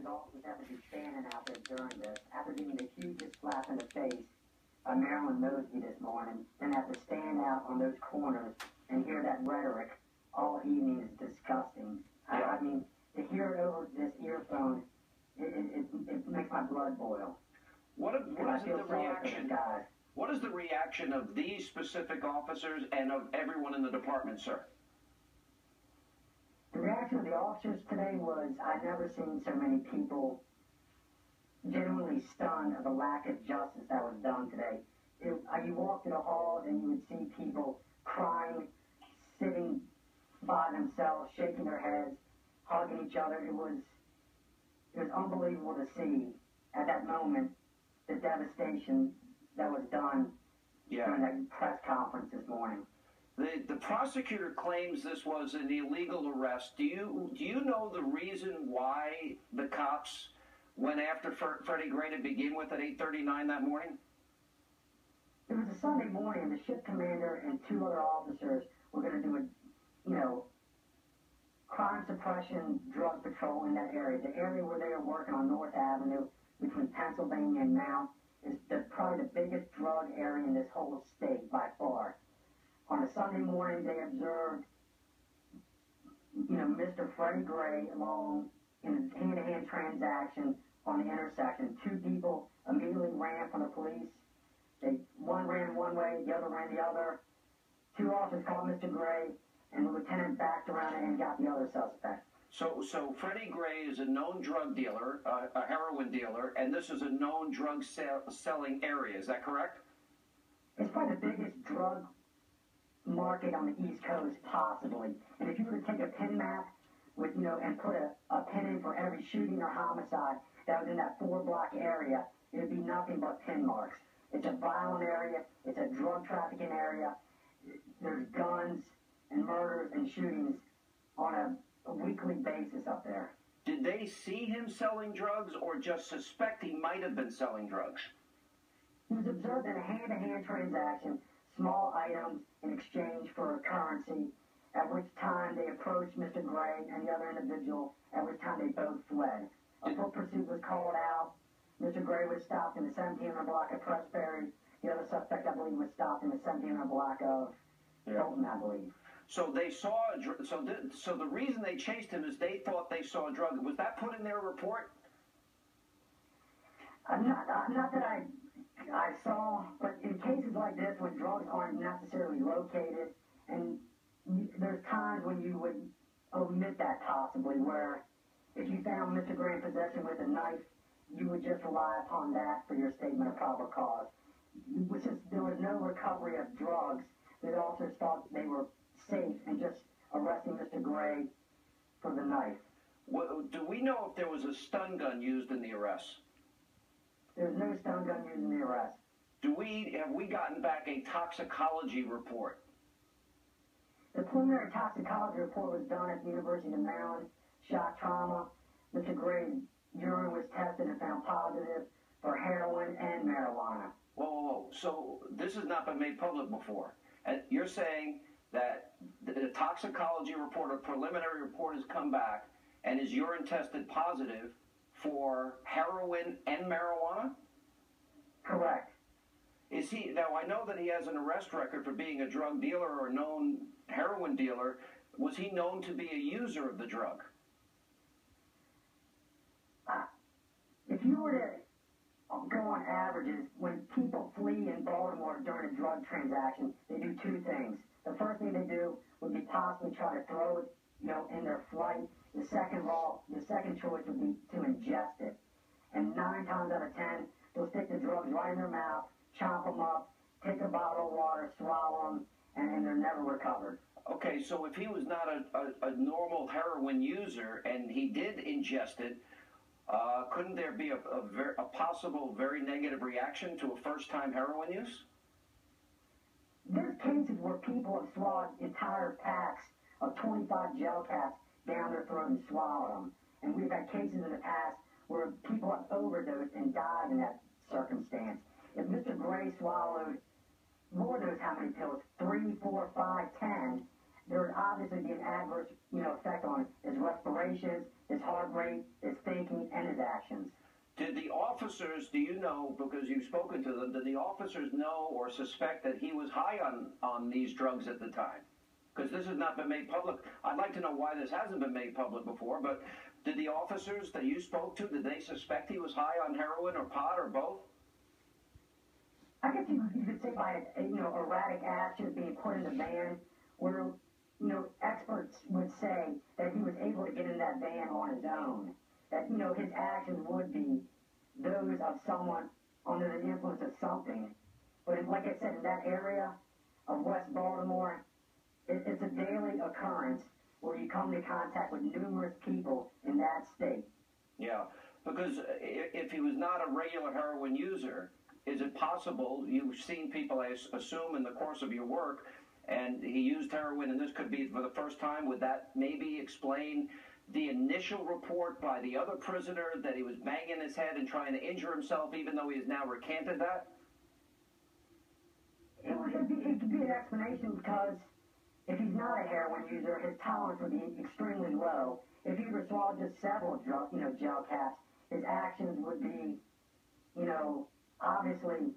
his officers have to be standing out there during this, after getting the hugest slap in the face by Marilyn Mosby this morning, then have to stand out on those corners and hear that rhetoric all evening is disgusting. I mean, to hear it over this earphone, it makes my blood boil. What is the reaction? What is the reaction of these specific officers and of everyone in the department, sir? The reaction of the officers today was, I've never seen so many people genuinely stunned of the lack of justice that was done today. You walk through the halls and you would see people crying, sitting by themselves, shaking their heads, hugging each other. It was unbelievable to see at that moment the devastation that was done during that press conference this morning. The prosecutor claims this was an illegal arrest. Do you know the reason why the cops went after Freddie Gray to begin with at 8:39 that morning? It was a Sunday morning, and the shift commander and two other officers were going to do a, crime suppression drug patrol in that area. The area where they were working on North Avenue between Pennsylvania and Mount is probably the biggest drug area in this whole state by far. On a Sunday morning, they observed, Mr. Freddie Gray along in a hand-to-hand transaction on the intersection. Two people immediately ran from the police. One ran one way, the other ran the other. Two officers called Mr. Gray, and the lieutenant backed around and got the other suspect. So Freddie Gray is a known drug dealer, a heroin dealer, and this is a known drug selling area. Is that correct? It's probably the biggest drug market on the East Coast, possibly. And if you were to take a pin map with, and put a pin in for every shooting or homicide that was in that 4-block area, it would be nothing but pin marks. It's a violent area. It's a drug trafficking area. There's guns and murders and shootings on a weekly basis up there. Did they see him selling drugs or just suspect he might have been selling drugs? He was observed in a hand-to-hand transaction, small items in exchange for currency, at which time they approached Mr. Gray and the other individual, at which time they both fled. A foot pursuit was called out. Mr. Gray was stopped in the 1700 block of Pressbury. The other suspect, I believe, was stopped in the 1700 block of Hilton, I believe. So they saw. So the reason they chased him is they thought they saw a drug. Was that put in their report? Not that I saw, but in cases like this, when drugs aren't necessarily located, and there's times when you would omit that possibly, where if you found Mr. Gray in possession with a knife, you would just rely upon that for your statement of probable cause. Since there was no recovery of drugs, the officers thought they were safe and just arresting Mr. Gray for the knife. Well, do we know if there was a stun gun used in the arrest? There was no stun gun used in the arrest. Have we gotten back a toxicology report? The preliminary toxicology report was done at the University of Maryland. Shock trauma. Mr. Gray's urine was tested and found positive for heroin and marijuana. Whoa. So this has not been made public before. And you're saying that the toxicology report, a preliminary report, has come back and his urine tested positive for heroin and marijuana? Correct. Now, I know that he has an arrest record for being a drug dealer or a known heroin dealer. Was he known to be a user of the drug? If you were to go on averages, when people flee in Baltimore during a drug transaction, they do two things. The first thing they do would be possibly try to throw it, in their flight. The second choice would be to ingest it. And 9 times out of 10, they'll stick the drugs right in their mouth, chomp them up, take a bottle of water, swallow them, and they're never recovered. Okay, so if he was not a normal heroin user and he did ingest it, couldn't there be a possible very negative reaction to a first-time heroin use? There's cases where people have swallowed entire packs of 25 gel caps down their throat and swallowed them. And we've had cases in the past where people have overdosed and died in that circumstance. If Mr. Gray swallowed, Lord knows how many pills, 3, 4, 5, 10, there would obviously be an adverse, effect on his respiration, his heart rate, his thinking, and his actions. Did the officers, do you know, because you've spoken to them, did the officers know or suspect that he was high on these drugs at the time? Because this has not been made public. I'd like to know why this hasn't been made public before, but did the officers that you spoke to, did they suspect he was high on heroin or pot or both? I guess you could say by, erratic actions being put in the van, where, experts would say that he was able to get in that van on his own. That, his actions would be those of someone under the influence of something. But like I said, in that area of West Baltimore, it's a daily occurrence where you come into contact with numerous people in that state. Yeah, because if he was not a regular heroin user, is it possible, you've seen people, I assume, in the course of your work, and he used heroin, and this could be for the first time, would that maybe explain the initial report by the other prisoner that he was banging his head and trying to injure himself, even though he has now recanted that? It could be an explanation because if he's not a heroin user, his tolerance would be extremely low. If he were to swallow just several gel caps, his actions would be, obviously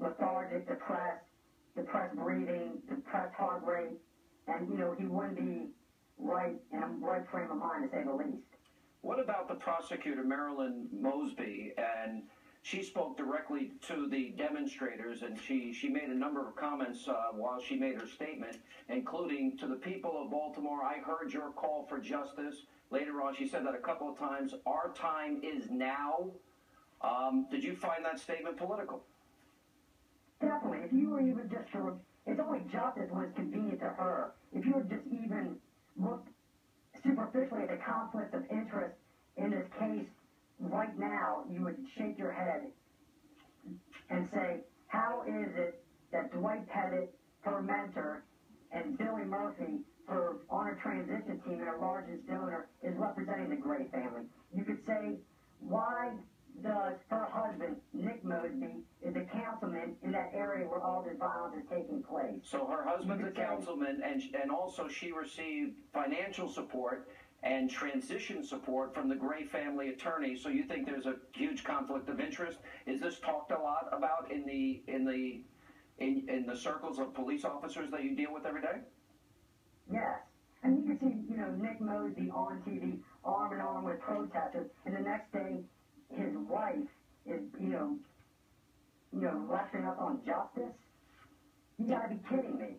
lethargic, depressed breathing, depressed heart rate, and, he wouldn't be right in a right frame of mind, to say the least. What about the prosecutor, Marilyn Mosby, and she spoke directly to the demonstrators, and she made a number of comments while she made her statement, including to the people of Baltimore, I heard your call for justice. Later on, she said that a couple of times, our time is now. Did you find that statement political? Definitely. If you were even just it's only justice when it's convenient to her. If you were just even looked superficially at the conflict of interest in this case right now, you would shake your head and say, how is it that Dwight Pettit, her mentor, and Billy Murphy, her on a transition team and her largest donor, is representing the Gray family? You could say, why does her husband, Nick Mosby, is a councilman in that area where all this violence is taking place? So her husband's a councilman, and also she received financial support and transition support from the Gray family attorney. So you think there's a huge conflict of interest? Is this talked a lot about in the circles of police officers that you deal with every day? Yes. And you can see, Nick Mosby on TV, arm in arm with protesters, and the next day his wife is, lecturing us on justice. You gotta be kidding me.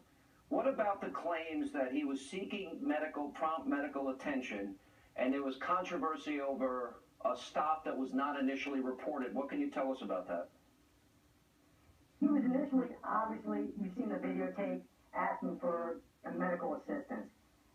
What about the claims that he was seeking prompt medical attention, and there was controversy over a stop that was not initially reported? What can you tell us about that? He was initially, obviously, you've seen the videotape, asking for a medical assistance.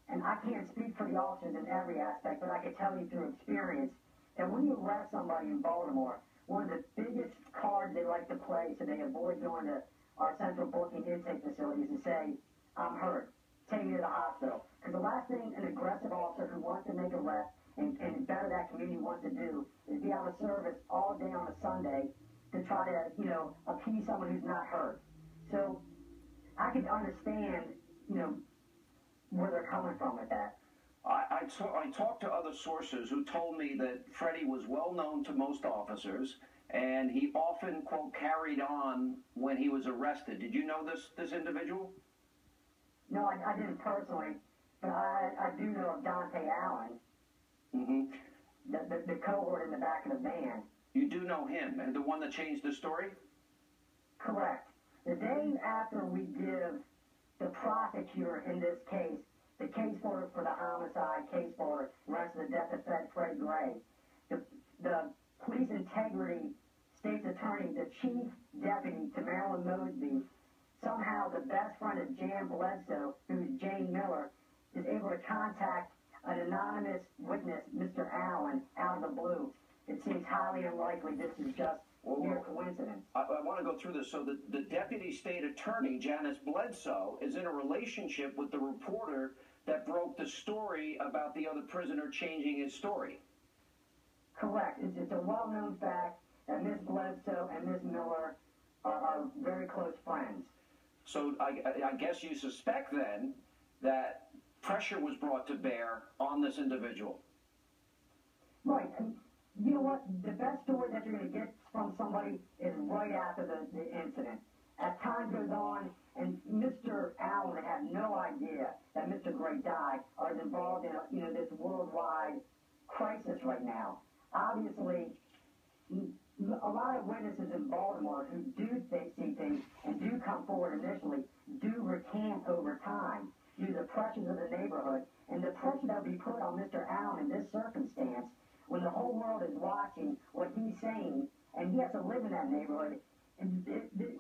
And I can't speak for the officers in every aspect, but I can tell you through experience that when you arrest somebody in Baltimore, one of the biggest cards they like to play so they avoid going to our central booking intake facilities is to say, I'm hurt, take me to the hospital. Because the last thing an aggressive officer who wants to make arrests and better that community wants to do is be out of service all day on a Sunday to try to, appease someone who's not hurt. So I can understand, where they're coming from with that. I talked to other sources who told me that Freddie was well known to most officers, and he often, quote, carried on when he was arrested. Did you know this individual? No, I didn't personally, but I do know of Dante Allen, the cohort in the back of the van. You do know him, and the one that changed the story? Correct. The day after we give the prosecutor in this case, the case for the homicide, case for the rest of the death of Fred Gray, the police integrity state's attorney, the chief deputy to Marilyn Mosby, somehow the best friend of Jan Bledsoe, who's Jane Miller, is able to contact an anonymous witness, Mr. Allen, out of the blue. It seems highly unlikely this is just mere coincidence. I want to go through this. So the deputy state attorney, Janice Bledsoe, is in a relationship with the reporter that broke the story about the other prisoner changing his story. Correct. It's a well-known fact that Ms. Bledsoe and Ms. Miller are very close friends. So I guess you suspect then that pressure was brought to bear on this individual. Right. And you know what? The best story that you're going to get from somebody is right after the incident. As time goes on, and Mr. Allen had no idea that Mr. Gray died or is involved in this worldwide crisis right now. Obviously, a lot of witnesses in Baltimore who do see things and do come forward initially do recant over time due to the pressures of the neighborhood and the pressure that will be put on Mr. Allen in this circumstance when the whole world is watching what he's saying and he has to live in that neighborhood. And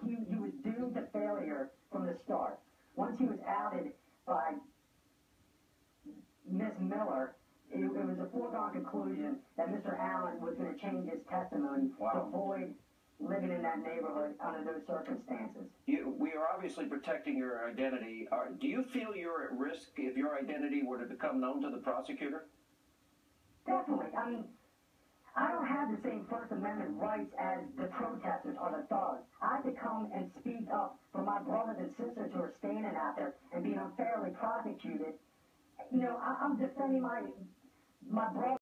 he was doomed to failure from the start. Once he was outed by Miss Miller, it was a foregone conclusion that Mr. Allen was going to change his testimony to avoid living in that neighborhood under those circumstances. We are obviously protecting your identity. Do you feel you're at risk if your identity were to become known to the prosecutor? Definitely. I mean, I don't have the same First Amendment rights as the protesters or the thugs. I have to come and speak up for my brothers and sisters who are standing out there and being unfairly prosecuted. I'm defending my brother.